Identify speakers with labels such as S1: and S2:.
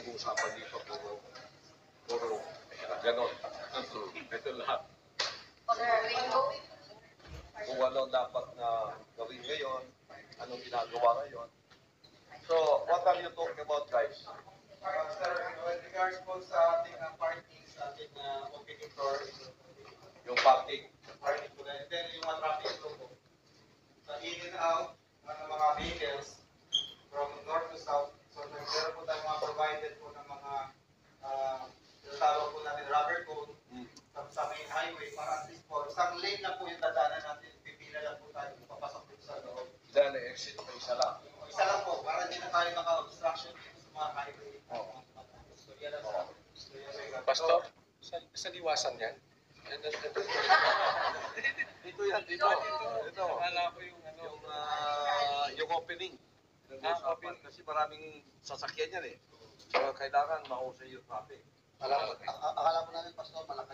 S1: pinag-uusapan dito, puro ganon. Ito lahat. Kung ano dapat na gawin ngayon, anong ginagawa ngayon. So, what are you talking about, guys?
S2: Sir, with regards po sa ating parking, sa ating opening door,
S1: Yung parking.
S2: parking po, and then yung traffic flow po. Sa in and out ng mga vehicles from north to south, so meron po tayong mga provided po ng mga tinatawag po natin rubber cone sa main highway para at least po, isang lane na po yung dadaanan natin, pipila lang po tayo papasok dito sa loob.
S1: Then, exit na isa lang.
S2: Isa lang po, para hindi na tayo naka-obstruction dito sa mga highway. So yan lang po.
S3: Pastor, sa liwasan yan?
S1: Dito yan, dito. Ito.
S3: Akala ko yung ano.
S1: Yung opening. Open. Kasi maraming sasakyan yan eh. So, kailangan mahusay yung traffic.
S2: Akala po namin, Pastor, malaki